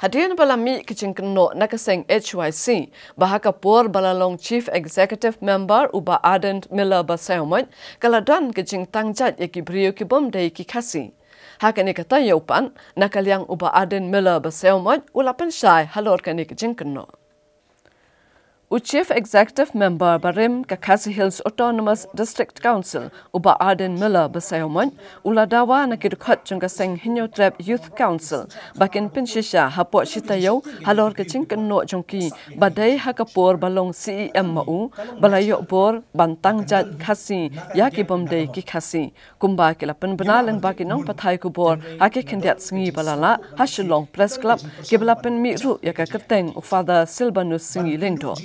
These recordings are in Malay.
Hadian balami kicing keno nakaseng HYC bahaka por balalong Chief Executive Member uba Ardent Miller basayomoy kaladan kicing tangjat yaki brio kibom day ki Khasi. Hakani kata yaupan nakaliang uba Ardent Miller basayomoy ulapan syai halor kani kicing keno. Chief Executive Member Barim ka Khasi Hills Autonomous District Council uba Ardent Miller basayomoy uladawa nakidukhat jungka seng Hinyo Trap Youth Council bakin pinshisha hapo shitayo halor kicing keno jongki badai hakapor balong CEM mau balayo bor bantang jat Khasi yaki bomdei ki Khasi kumba kilapan benalang bakinong pathai kubor haki kendiat sengi balala hasilong press club kiblapan miru yaka keteng ufada Silbanus sengi lingdo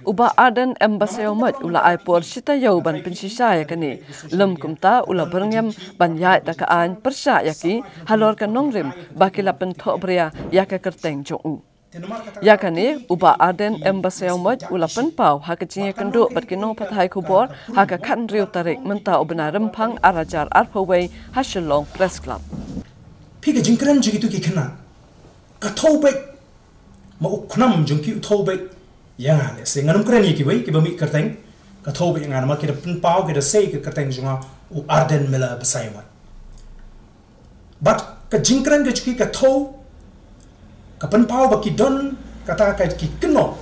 uba Ardent embasayomat ula aipor shitayo ban pinshisha yakani lem kumta ula berengyam ban Jait dakaan persya yaki halor kanongrim bakilapan thobria yaka kerteng jongu yakani uba Ardent embasayomat ula penpau hakacinya kenduk batkinong pathai kubor haka kan riu tarik menta ubena rempang arajar arpaway hasilong press club pika jingkran jigitu ki khana ka thobek ma ukhnam jungki thobek yang se nganum kren ki bai ki bami kerteng ka thobek ngan ma ki pun pau ki sei ki kerteng junga u Ardent Miller basayomat but ka jingkran ge ki ka tho ka pen pau ba ki don kata ka ki kno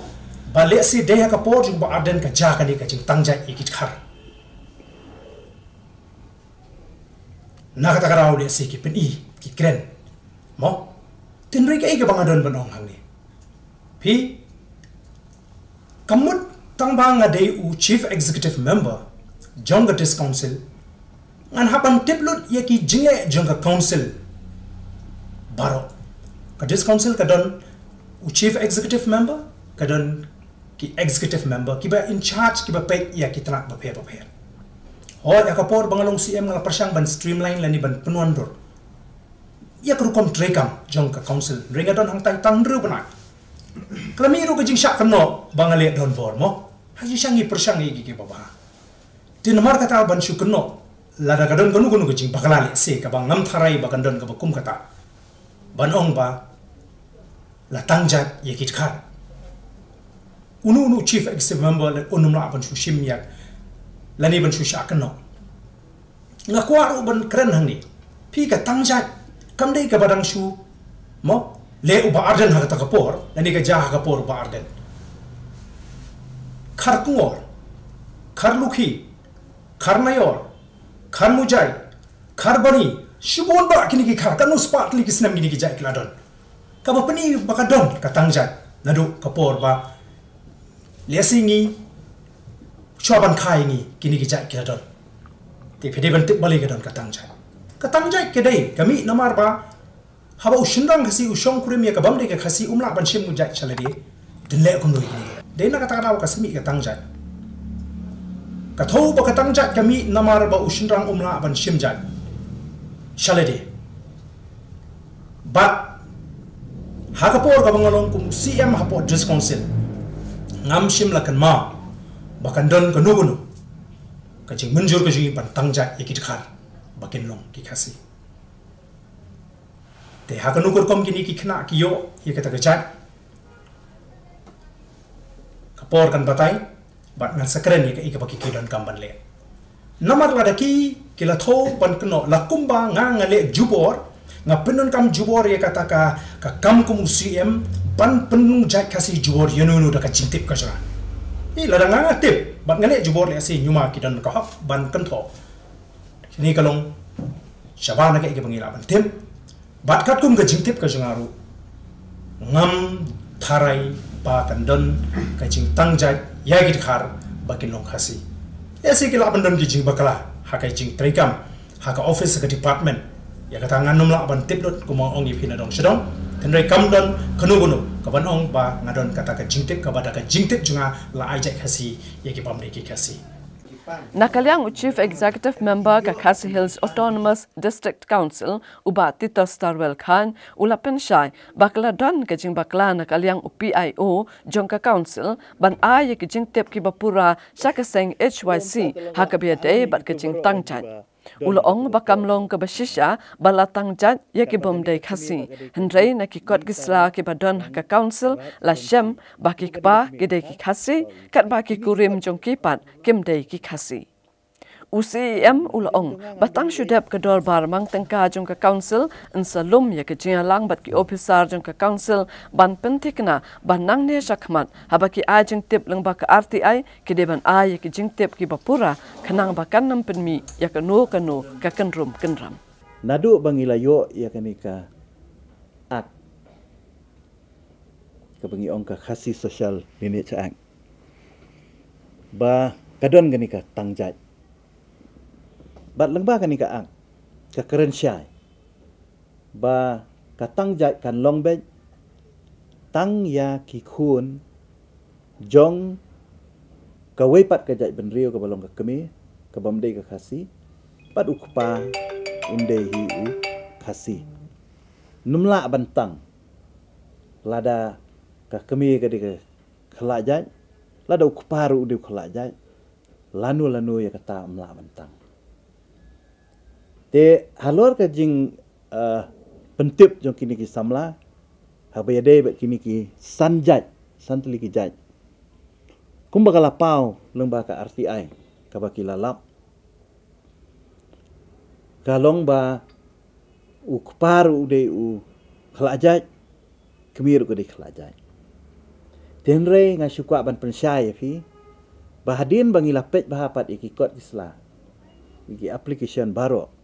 ba le se de ka por jung ba Ardent ka ja ka ni ka jing tangja ki khar na kata karau le se ki pen I ki kren mo tin ri ka bangadon banong hang ni pi kamut tangbang ade u Chief Executive Member Jonga Dis Council ngan hapan tiplut yaki jinge Jonga Council baro ka Dis Council kadon u Chief Executive Member kadon ki Executive Member kiba in charge kiba pe yaki tnak ba phe ho yakapor bangalong CM ngala persang ban streamline lani ban penuan dor yak rukom trekam Jonga Council ringadon hang tai tangru bana klami ru kejing syak keno bangale don bor mo haji syangi persangi gigi baba di Namar kata ban syu keno lada kadon kanu kejing bakalale se ka bang nam tharai bakandon ka bakum kata ban ong ba la tangjat yekit khar unu Chief Executive Member le unum la ban syu shim yak lani ban syu syak keno ngakwa ru ban kren hang ni pi ka tangjat kamdei ka badang syu mo le uba Ardent hakata kapor lani ka ja kapor uba Ardent khar kungor khar lukhi khar mayor khar mujai khar bani shubon ba kini ki khar kanu spat li kisnam gini ki jai kladon ka ba pani bakadon ka tangjat nadu kapor ba lesingi shoban khai ni kini ki jai kladon te phede ban tip bali kadon ka tangjat kedai kami Namar ba haba usindang Khasi usong kurim ya kabam de ka Khasi umla ban shim mujai chalade dinle ko noi ni de na kata kana ka simi ka tangjat ka tho ba ka tangjat kami Namar ba usindang umla ban shim jat chalade but hakapor ka bangalong kum CM hapo Dis Council ngam shim lakan ma bakan don ka nuguno ka jing munjur ka jing ban tangjat yakit khar bakin long ki Khasi te hakanu kom kini ki khna ki yo ye kata gajat kapor kan batai bat ngan sakren ye ka baki kidon kamban le Namar ladaki kila tho ban kno lakumba nga ngale jubor nga penun kam jubor ye kata ka kam kum CM ban penung jai Khasi jubor yenunu da ka jintip ka jara I ladang nga tip bat ngale jubor le si nyuma kidon ka hak ban kan tho ni kalong shabana ka bangila ban tim bat kat kum ka jingtip ka jangaru ngam tharai ba kandon ka jingtang jat yagit khar bakin long Khasi esi kila bandon ki jing bakala hakai jing trekam haka office ka department ya kata nganum la ban tiplot kuma ong ipina dong sedong tenrai kam don kanugono ka ban ong ba ngadon kata ka jingtip ka bada ka jingtip junga la ajak Khasi yaki pamre ki Khasi nakaliang Chief Executive Member ka Khasi Hills Autonomous District Council uba Tito Starwell Khan ula pensyai bakla don kajing bakla nakaliang PIO Jongka Council ban ay kajing tip ki bapura sa kaseng HYC hakabia day bat kajing tangjat Ulong bakamlong ke basisha balatang jat ya ki bomdai khasi. Hendrai na ki kot gisla ki badon ka council la shem baki kba gede ki khasi kat baki kurim jong kipat kimdai ki khasi. UCM ulong batang syudap ke dor bar mang tengka jong ka council en salum ya ke jingalang bat ki officer jong ka council ban pentikna ban nang ne sakmat habaki a jing tip leng ba ka RTI ki deban a ya ki jing tip ki bapura kanang bakan nam penmi ya ka no ka kenrum kenram nadu bangila yo ya kanika ak ka bangi ongka khasi social lineage act ba kadon kanika tangjat bat lengba kanika ak ka keren syai ba ka tangjat kan longbet tang ya ki khun jong ka wepat ka jat benrio ka balong ka kemi ka bamdei ka khasi pat ukpa unde hi u khasi numla bantang lada ka kemi ka de khalajat lada ukpa ru de khalajat lanu ya kata mla bantang te halor ka jing pentip jong kini ki samla habade bet kini ki sanjat santli ki jat kumbagala pau lengba ka RTI ka baki lalap kalong ba ukpar ude u khalajat kemir ko de khalajat tenre nga syukwa ban pensyai fi bahadin bangila pet bahapat ikikot isla iki application baro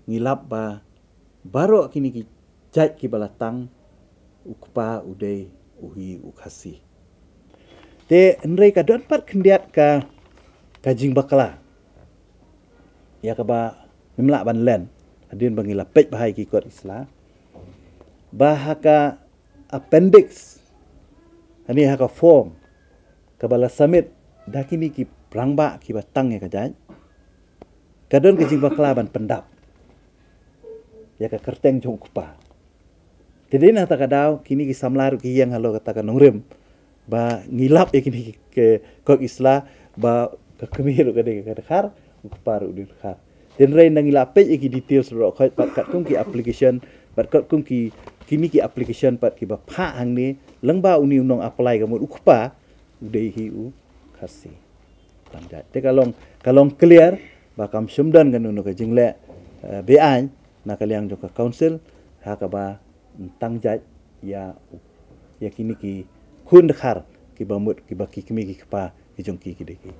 ngilap ba baro kini ki jat ki balatang ukpa ude uhi ukhasi te nrei ka don pat kendiat ka kajing bakla ya ka ba nimla ban len adin bangila pej bahai ki kot isla bahaka appendix ani haka form ka bala submit dakini ki prangba ki batang ya ka jat kadon kajing bakla ban pendap ya ka kerteng jong kupa jadi na ta kadau kini ki samlar ki yang halo kata ka nongrim ba ngilap ya kini ke kok isla ba ka kemir ka de ka khar kupa ru di khar den rein nang ngilap pe ki details ro khat pat kat kum ki application pat kat kum ki kini ki application pat ki ba pha hang ni lengba uni unong apply ka mu kupa udei hi u khasi tanjat te kalong clear ba kam sumdan kan nu ka jingle be an na kaliang joka council hakaba tangjat ya kini ki khun khar ki bamut ki baki kimi ki kpa ki jongki ki deki